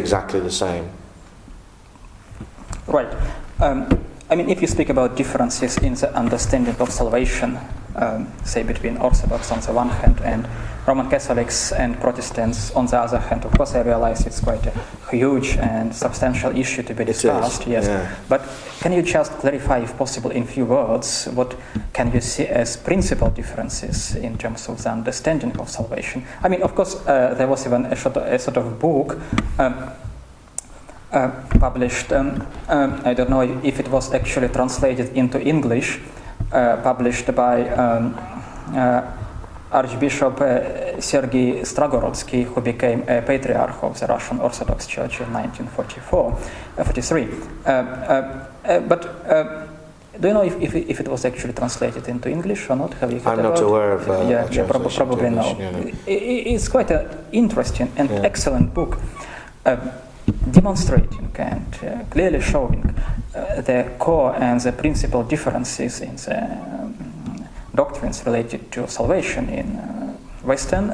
exactly the same. Right. I mean, if you speak about differences in the understanding of salvation, say between Orthodox on the one hand and Roman Catholics and Protestants on the other hand, of course I realize it's quite a huge and substantial issue to be discussed, yes. Yeah. But can you just clarify, if possible, in few words, what can you see as principal differences in terms of the understanding of salvation? I mean, of course, there was even a sort of book published, I don't know if it was actually translated into English, published by Archbishop Sergei Stragorodsky, who became a patriarch of the Russian Orthodox Church in 1943. But do you know if it was actually translated into English or not? Have you heard I'm about not aware of probably no. It's quite an interesting and excellent book, demonstrating and clearly showing the core and the principal differences in the doctrines related to salvation in Western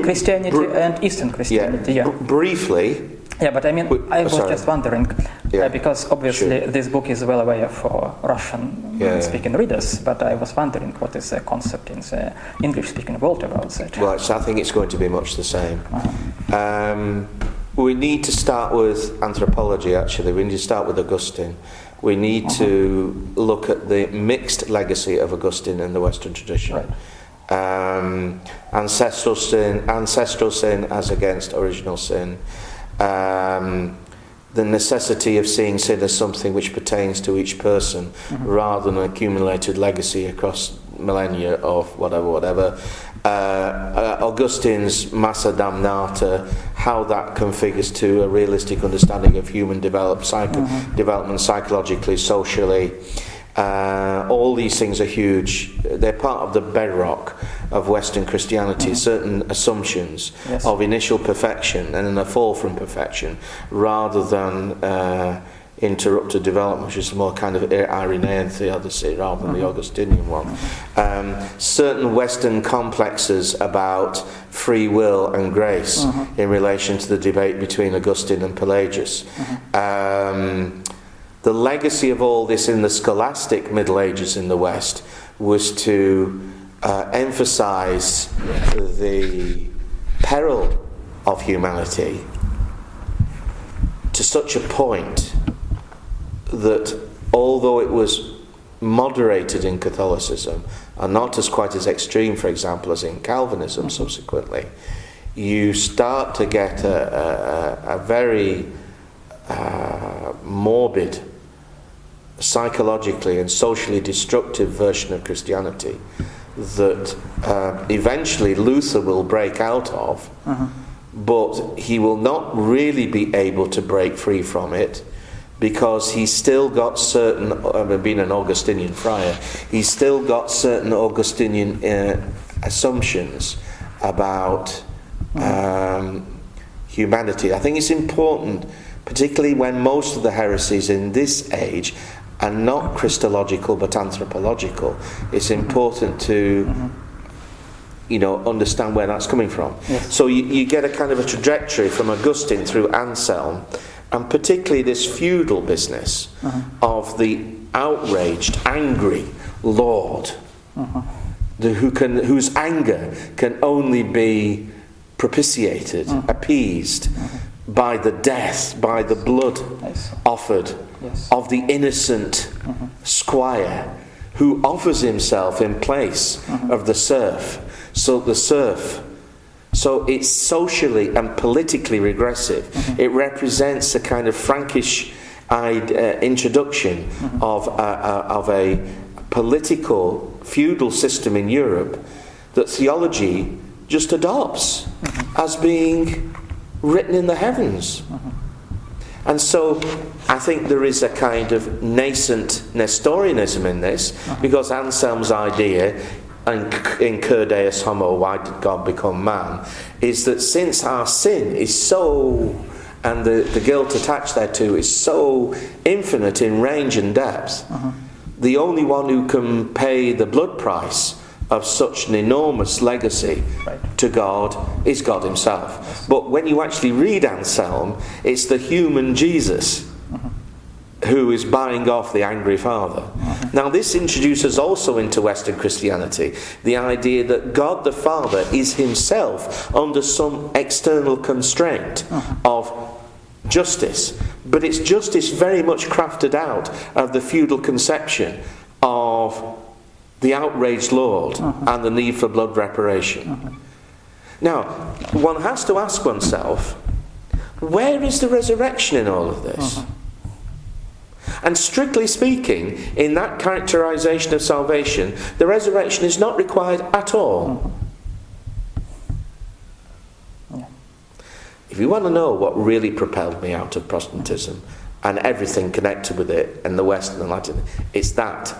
Christianity and Eastern Christianity. Yeah. Briefly. Yeah, but I mean, I was just wondering, because obviously Sure. this book is well aware for Russian-speaking readers, but I was wondering what is the concept in the English-speaking world about that. Well, so I think it's going to be much the same. We need to start with anthropology, actually. We need to start with Augustine. We need to look at the mixed legacy of Augustine in the Western tradition. Right. Ancestral sin as against original sin. The necessity of seeing sin as something which pertains to each person rather than an accumulated legacy across millennia of whatever. Augustine's Massa Damnata, how that configures to a realistic understanding of human development psychologically, socially. All these things are huge. They're part of the bedrock of Western Christianity, certain assumptions of initial perfection and then a fall from perfection, rather than interrupted development, which is more kind of Irenaean theodicy rather than the Augustinian one. Certain Western complexes about free will and grace in relation to the debate between Augustine and Pelagius. The legacy of all this in the scholastic Middle Ages in the West was to emphasize the peril of humanity to such a point that although it was moderated in Catholicism and not as quite as extreme, for example, as in Calvinism subsequently, you start to get a very morbid, psychologically and socially destructive version of Christianity that eventually Luther will break out of, but he will not really be able to break free from it, because he's still got certain, being an Augustinian friar, he's still got certain Augustinian assumptions about humanity. I think it's important, particularly when most of the heresies in this age are not Christological but anthropological. It's important to understand where that's coming from. Yes. So you get a kind of a trajectory from Augustine through Anselm, and particularly this feudal business of the outraged, angry Lord, whose anger can only be propitiated, appeased by the death, by the blood offered of the innocent squire who offers himself in place of the serf. So it's socially and politically regressive. It represents a kind of Frankish introduction of a political feudal system in Europe that theology just adopts as being written in the heavens. And so I think there is a kind of nascent Nestorianism in this, because Anselm's idea in Cur Deus Homo, why did God become man, is that since our sin is so, and the guilt attached thereto is so infinite in range and depth, the only one who can pay the blood price of such an enormous legacy to God is God himself. But when you actually read Anselm, it's the human Jesus who is buying off the angry Father. Now this introduces also into Western Christianity the idea that God the Father is himself under some external constraint of justice. But it's justice very much crafted out of the feudal conception of the outraged Lord and the need for blood reparation. Now, one has to ask oneself, where is the resurrection in all of this? And strictly speaking, in that characterization of salvation, the resurrection is not required at all. If you want to know what really propelled me out of Protestantism and everything connected with it and the West and the Latin, it's that.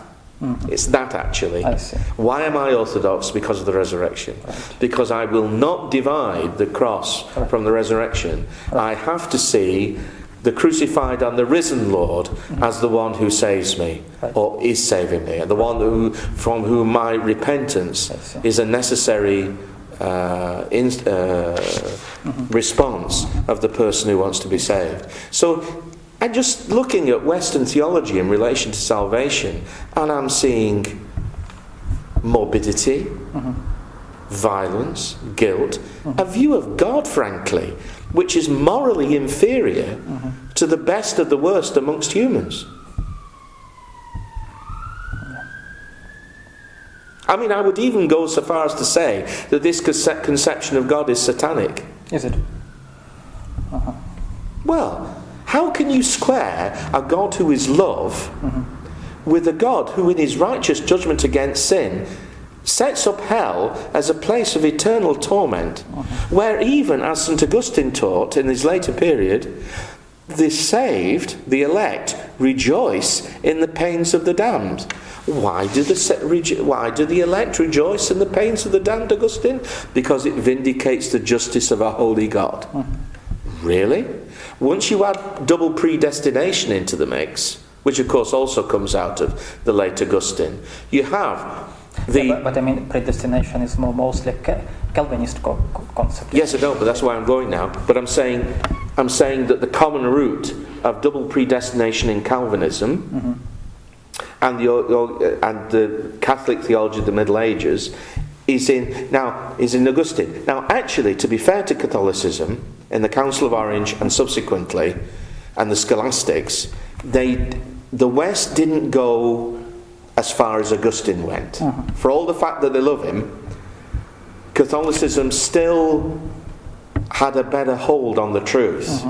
It's that actually. I see. Why am I Orthodox? Because of the resurrection. Because I will not divide the cross from the resurrection. I have to see the crucified and the risen Lord as the one who saves me, or is saving me, and the one from whom my repentance is a necessary response of the person who wants to be saved. So I'm just looking at Western theology in relation to salvation, and I'm seeing morbidity, violence, guilt, a view of God, frankly, which is morally inferior to the best of the worst amongst humans. I mean, I would even go so far as to say that this conception of God is satanic. Is it? Well, how can you square a God who is love with a God who in his righteous judgment against sin sets up hell as a place of eternal torment, where even, as St. Augustine taught in his later period, the saved, the elect, rejoice in the pains of the damned? Why do the elect rejoice in the pains of the damned, Augustine? Because it vindicates the justice of a holy God. Really? Once you add double predestination into the mix, which of course also comes out of the late Augustine, you have the... but I mean, predestination is mostly Calvinist concept. Yes, I know, but that's why I'm going now. But I'm saying that the common root of double predestination in Calvinism and the Catholic theology of the Middle Ages is in Augustine. Now, actually, to be fair to Catholicism, in the Council of Orange and subsequently, and the Scholastics, the West didn't go as far as Augustine went. For all the fact that they love him, Catholicism still had a better hold on the truth,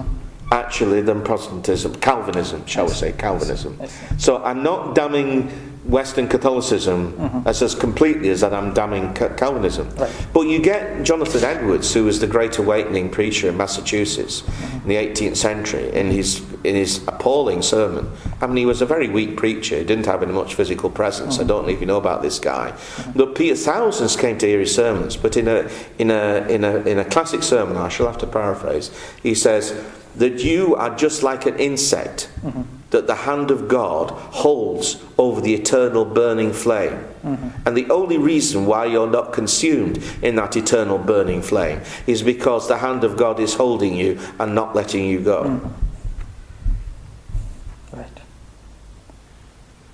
actually, than Protestantism, Calvinism, shall we say, Calvinism. So I'm not damning Western Catholicism as completely as that I'm damning Calvinism. But you get Jonathan Edwards, who was the Great Awakening preacher in Massachusetts in the 18th century, in his appalling sermon. I mean, he was a very weak preacher. He didn't have any much physical presence. I don't know if you know about this guy. But thousands came to hear his sermons. But in a classic sermon, I shall have to paraphrase, he says that you are just like an insect that the hand of God holds over the eternal burning flame. And the only reason why you're not consumed in that eternal burning flame is because the hand of God is holding you and not letting you go.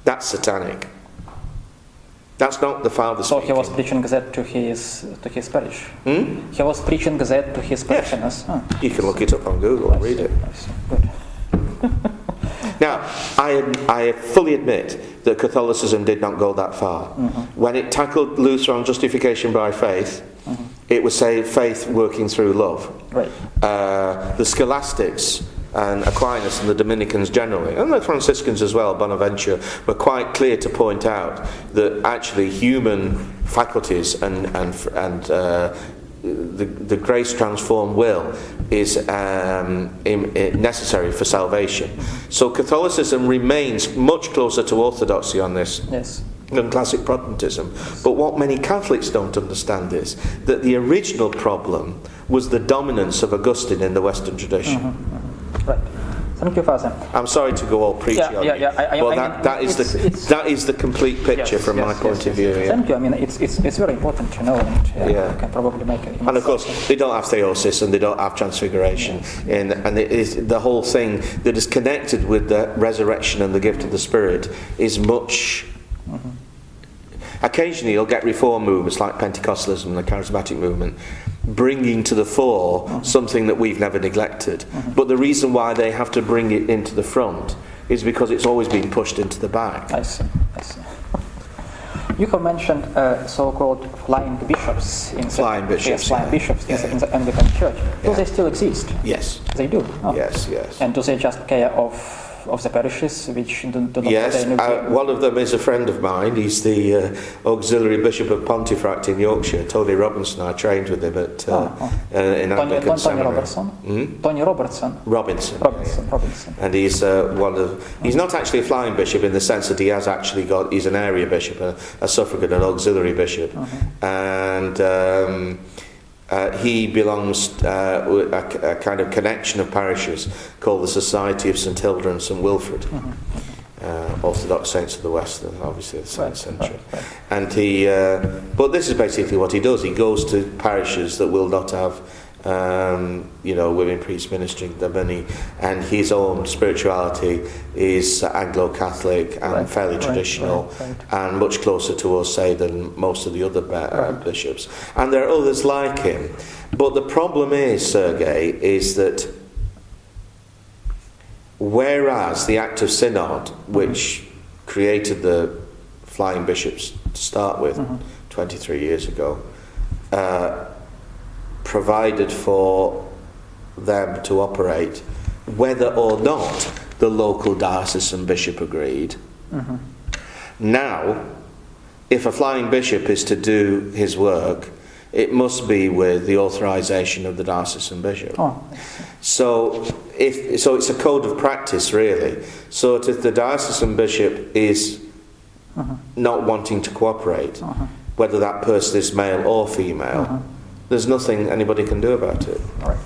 That's satanic. That's not the Father speaking. So he was preaching that to his parish. He was preaching that to his parishioners. You can look it up on Google and read it. Good. Now, I fully admit that Catholicism did not go that far. When it tackled Luther on justification by faith, it would say faith working through love. The Scholastics and Aquinas and the Dominicans generally, and the Franciscans as well, Bonaventure, were quite clear to point out that actually human faculties and the grace-transformed will is necessary for salvation. So Catholicism remains much closer to orthodoxy on this than classic Protestantism. But what many Catholics don't understand is that the original problem was the dominance of Augustine in the Western tradition. Thank you, Father. I'm sorry to go all preachy on you, but that is the complete picture from my point of view. Yeah. Thank you. I mean, it's very important to know, and you can probably make it. And of course, they don't have theosis and they don't have transfiguration, and it is, the whole thing that is connected with the resurrection and the gift of the Spirit is much. Occasionally, you'll get reform movements like Pentecostalism and the charismatic movement bringing to the fore something that we've never neglected. But the reason why they have to bring it into the front is because it's always been pushed into the back. I see. You have mentioned so-called flying bishops in flying bishops in the Anglican Church. Do they still exist? Yes. They do? Oh. Yes. And do they just care of the parishes which do not Yes, one of them is a friend of mine. He's the auxiliary bishop of Pontefract in Yorkshire, Tony Robinson. I trained with him at in Anglican Seminary. Tony Robertson. Robinson. And he's he's not actually a flying bishop in the sense that he's an area bishop, a suffragan, an auxiliary bishop, and he belongs to a kind of connection of parishes called the Society of St Hilda and St Wilfrid, Orthodox Saints of the West, obviously the 7th century. And but this is basically what he does. He goes to parishes that will not have women priests ministering them, and his own spirituality is Anglo-Catholic and fairly traditional, and much closer to us, say, than most of the other bishops. And there are others like him. But the problem is, Sergei, is that whereas the Act of Synod, which created the flying bishops to start with 23 years ago, provided for them to operate whether or not the local diocesan bishop agreed. Now, if a flying bishop is to do his work, it must be with the authorization of the diocesan bishop. So it's a code of practice, really. So if the diocesan bishop is not wanting to cooperate, whether that person is male or female, there's nothing anybody can do about it. Right.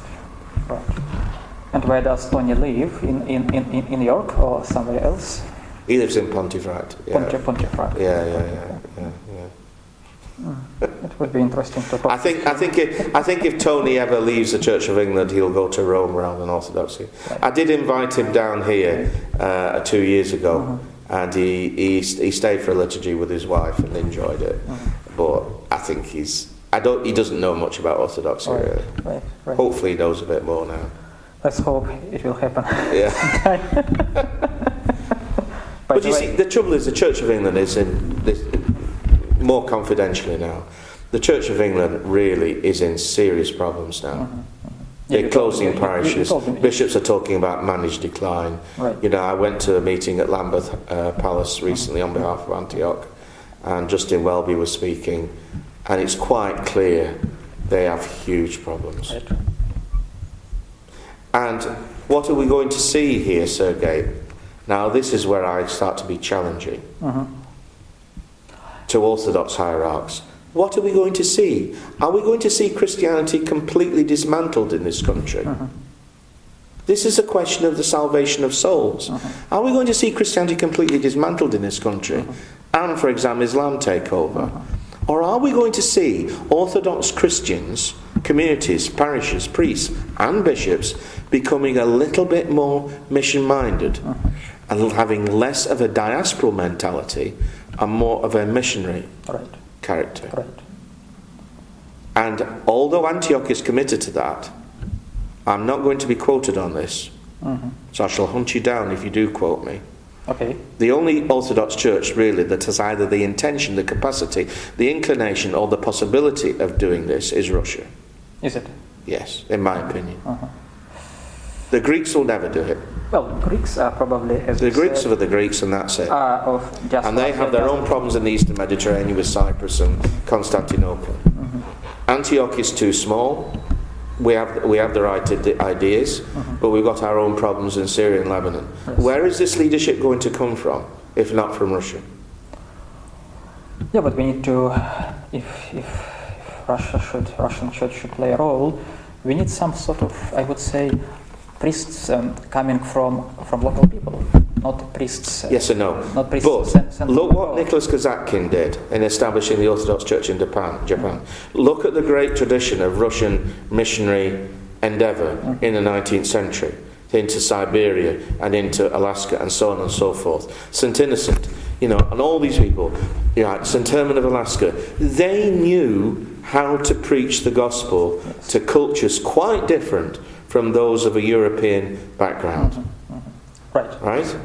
And where does Tony live? In York or somewhere else? He lives in Pontefract. Pontefract. Yeah. It would be interesting to talk. I think if Tony ever leaves the Church of England, he'll go to Rome rather than Orthodoxy. I did invite him down here 2 years ago, and he stayed for a liturgy with his wife and enjoyed it. But I think he doesn't know much about Orthodoxy, really. Right. Hopefully he knows a bit more now. Let's hope it will happen. Yeah. But you see, the trouble is the Church of England is in this, more confidentially now. The Church of England really is in serious problems now. They're closing parishes. Bishops are talking about managed decline. Right. I went to a meeting at Lambeth Palace recently on behalf of Antioch, and Justin Welby was speaking. And it's quite clear they have huge problems. Right. And what are we going to see here, Sergei? Now, this is where I start to be challenging to Orthodox hierarchs. What are we going to see? Are we going to see Christianity completely dismantled in this country? This is a question of the salvation of souls. Are we going to see Christianity completely dismantled in this country? And, for example, Islam take over? Or are we going to see Orthodox Christians, communities, parishes, priests and bishops becoming a little bit more mission-minded and having less of a diasporal mentality and more of a missionary character? Right. And although Antioch is committed to that, I'm not going to be quoted on this, so I shall hunt you down if you do quote me. Okay. The only Orthodox church really that has either the intention, the capacity, the inclination or the possibility of doing this is Russia. Is it? Yes, in my opinion. The Greeks will never do it. Well, Greeks are probably... The Greeks are the Greeks and that's it. And they have their own problems in the Eastern Mediterranean with Cyprus and Constantinople. Antioch is too small. We have the right ideas, but we've got our own problems in Syria and Lebanon. Yes. Where is this leadership going to come from, if not from Russia? Yeah, but we need to, if Russian church should play a role, we need some sort of, I would say, priests coming from local people, not priests. Yes and no. Not priests. But look what Nicholas Kazatkin did in establishing the Orthodox Church in Japan. Look at the great tradition of Russian missionary endeavour in the 19th century into Siberia and into Alaska and so on and so forth. St. Innocent, and all these people, St. Herman of Alaska, they knew how to preach the gospel to cultures quite different from those of a European background. Right. Right?